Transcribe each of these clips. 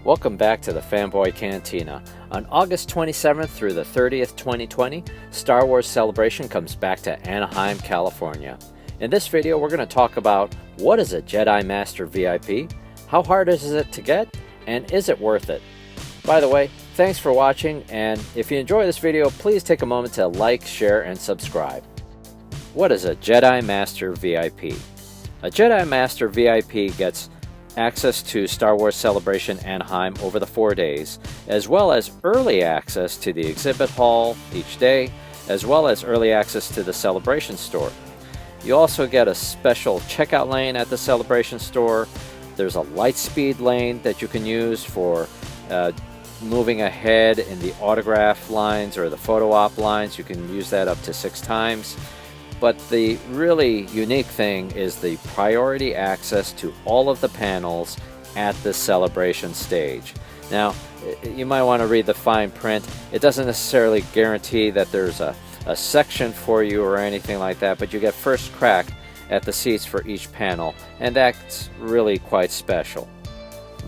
Welcome back to the Fanboy Cantina. On August 27th through the 30th, 2020, Star Wars Celebration comes back to Anaheim, California. In this video, we're going to talk about what is a Jedi Master VIP, how hard is it to get, and is it worth it? By the way, thanks for watching, and if you enjoy this video, please take a moment to like, share, and subscribe. What is a Jedi Master VIP? A Jedi Master VIP gets access to Star Wars Celebration Anaheim over the 4 days, as well as early access to the exhibit hall each day, as well as early access to the Celebration store. You also get a special checkout lane at the Celebration store. There's a light speed lane that you can use for moving ahead in the autograph lines or the photo op lines. You can use that up to 6 times. But the really unique thing is the priority access to all of the panels at the Celebration stage. Now, you might want to read the fine print. It doesn't necessarily guarantee that there's a section for you or anything like that, but you get first crack at the seats for each panel, and that's really quite special.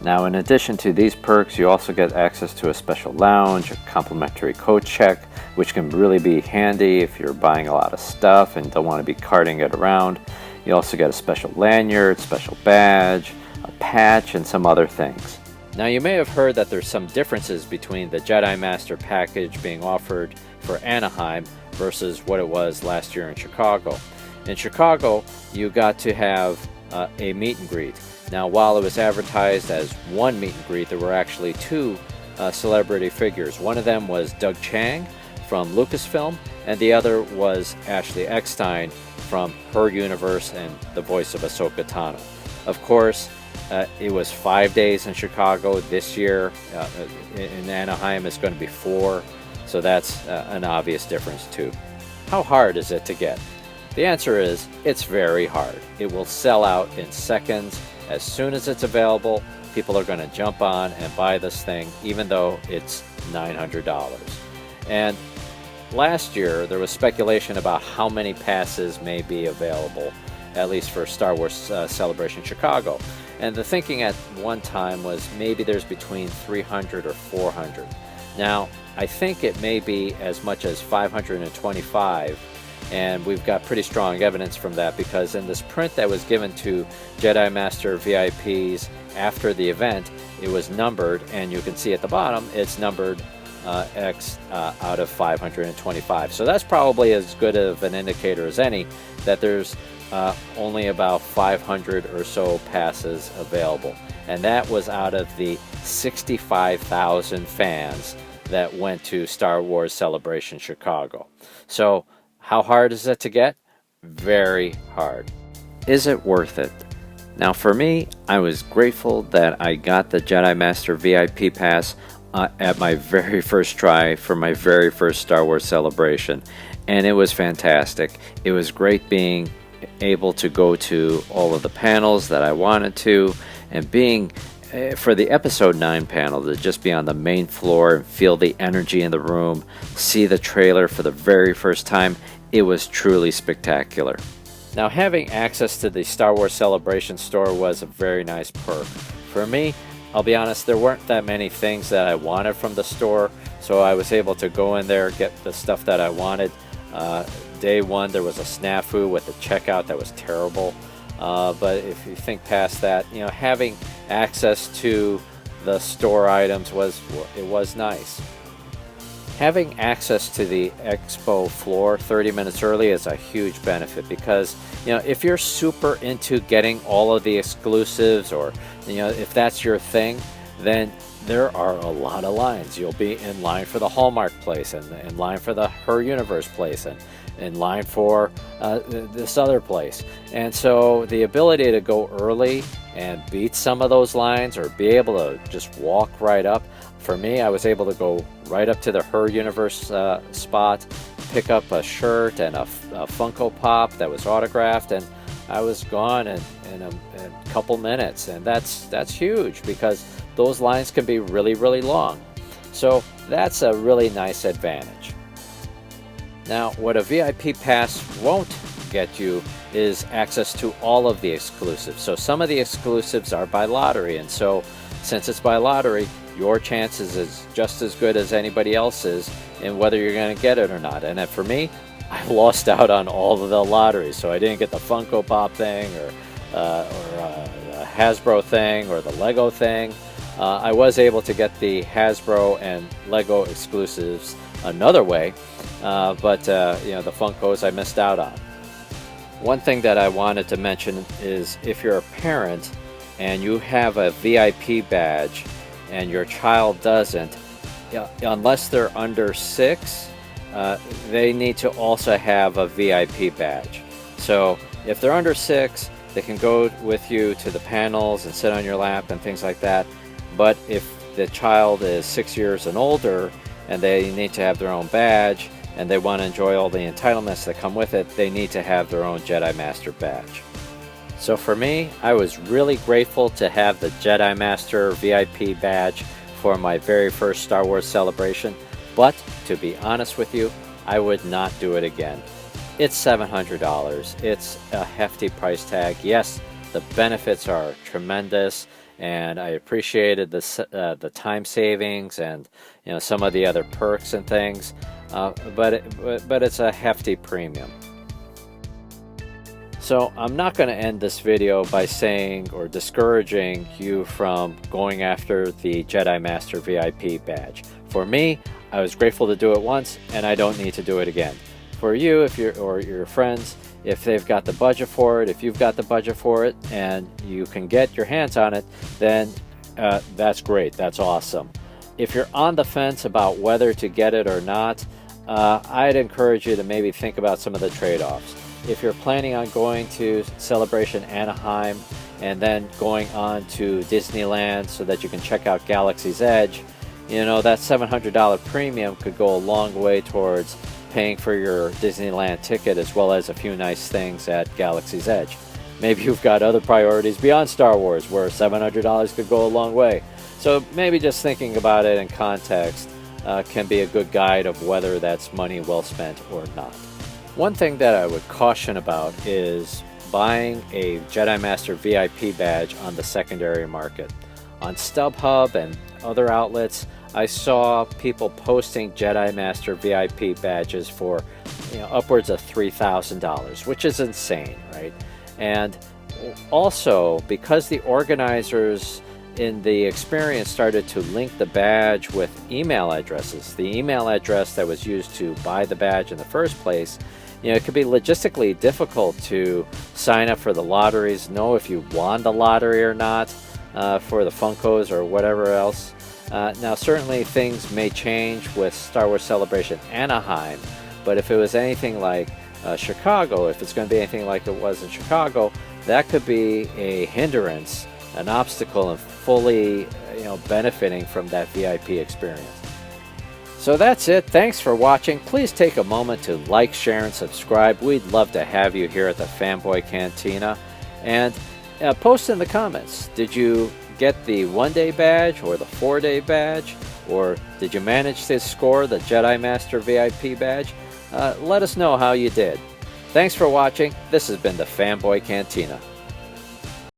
Now, in addition to these perks, you also get access to a special lounge, a complimentary coat check, which can really be handy if you're buying a lot of stuff and don't want to be carting it around. You also get a special lanyard, special badge, a patch, and some other things. Now, you may have heard that there's some differences between the Jedi Master package being offered for Anaheim versus what it was last year in Chicago. In Chicago, you got to have a meet and greet. Now, while it was advertised as one meet and greet, there were actually 2 celebrity figures. One of them was Doug Chiang from Lucasfilm, and the other was Ashley Eckstein from Her Universe and the voice of Ahsoka Tano. Of course, it was 5 days in Chicago. This year in Anaheim it's going to be 4, so that's an obvious difference too. How hard is it to get? The answer is it's very hard. It will sell out in seconds. As soon as it's available, people are going to jump on and buy this thing, even though it's $900. And last year, there was speculation about how many passes may be available, at least for Star Wars Celebration Chicago. And the thinking at one time was maybe there's between 300 or 400. Now, I think it may be as much as 525. And we've got pretty strong evidence from that, because in this print that was given to Jedi Master VIPs after the event, it was numbered, and you can see at the bottom it's numbered X out of 525. So that's probably as good of an indicator as any that there's only about 500 or so passes available. And that was out of the 65,000 fans that went to Star Wars Celebration Chicago. So how hard is it to get? Very hard. Is it worth it? Now, for me, I was grateful that I got the Jedi Master VIP pass at my very first try for my very first Star Wars Celebration, and it was fantastic. It was great being able to go to all of the panels that I wanted to, and being for the Episode 9 panel, to just be on the main floor and feel the energy in the room, see the trailer for the very first time. It was truly spectacular. Now, having access to the Star Wars Celebration store was a very nice perk. For me, I'll be honest, there weren't that many things that I wanted from the store, so I was able to go in there, get the stuff that I wanted. Day one, there was a snafu with the checkout that was terrible. But if you think past that, having access to the store items was nice. Having access to the expo floor 30 minutes early is a huge benefit, because if you're super into getting all of the exclusives, or if that's your thing, then there are a lot of lines. You'll be in line for the Hallmark place, and in line for the Her Universe place, and in line for this other place. And so the ability to go early and beat some of those lines, or be able to just walk right up. For me, I was able to go right up to the Her Universe spot, pick up a shirt and a Funko Pop that was autographed, and I was gone in a couple minutes. And that's huge, because those lines can be really, really long. So that's a really nice advantage. Now, what a VIP pass won't get you is access to all of the exclusives. So some of the exclusives are by lottery, and so since it's by lottery, your chances is just as good as anybody else's in whether you're going to get it or not. And for me, I lost out on all of the lotteries, so I didn't get the Funko Pop thing or the Hasbro thing or the Lego thing. I was able to get the Hasbro and Lego exclusives another way, but the Funkos I missed out on. One thing that I wanted to mention is if you're a parent and you have a VIP badge and your child doesn't, unless they're under 6, they need to also have a VIP badge. So if they're under 6, they can go with you to the panels and sit on your lap and things like that. But if the child is 6 years and older and they need to have their own badge and they want to enjoy all the entitlements that come with it, they need to have their own Jedi Master badge. So for me, I was really grateful to have the Jedi Master VIP badge for my very first Star Wars celebration, but to be honest with you, I would not do it again. It's $700. It's a hefty price tag. Yes, the benefits are tremendous, and I appreciated the time savings and some of the other perks and things, but it's a hefty premium. So I'm not going to end this video by saying or discouraging you from going after the Jedi Master VIP badge. For me, I was grateful to do it once, and I don't need to do it again. For you, if you're or your friends, if they've got the budget for it, if you've got the budget for it, and you can get your hands on it, then that's great. That's awesome. If you're on the fence about whether to get it or not, I'd encourage you to maybe think about some of the trade-offs. If you're planning on going to Celebration Anaheim and then going on to Disneyland so that you can check out Galaxy's Edge, that $700 premium could go a long way towards paying for your Disneyland ticket as well as a few nice things at Galaxy's Edge. Maybe you've got other priorities beyond Star Wars where $700 could go a long way. So maybe just thinking about it in context can be a good guide of whether that's money well spent or not. One thing that I would caution about is buying a Jedi Master VIP badge on the secondary market. On StubHub and other outlets, I saw people posting Jedi Master VIP badges for upwards of $3,000, which is insane, right? And also, because the organizers in the experience started to link the badge with email addresses, the email address that was used to buy the badge in the first place, it could be logistically difficult to sign up for the lotteries, know if you won the lottery or not, for the Funkos or whatever else. Now, certainly things may change with Star Wars Celebration Anaheim, but if it was anything like Chicago, if it's going to be anything like it was in Chicago, that could be a hindrance, an obstacle in fully benefiting from that VIP experience. So that's it. Thanks for watching. Please take a moment to like, share, and subscribe. We'd love to have you here at the Fanboy Cantina. And post in the comments, did you get the 1-day badge or the 4-day badge? Or did you manage to score the Jedi Master VIP badge? Let us know how you did. Thanks for watching. This has been the Fanboy Cantina.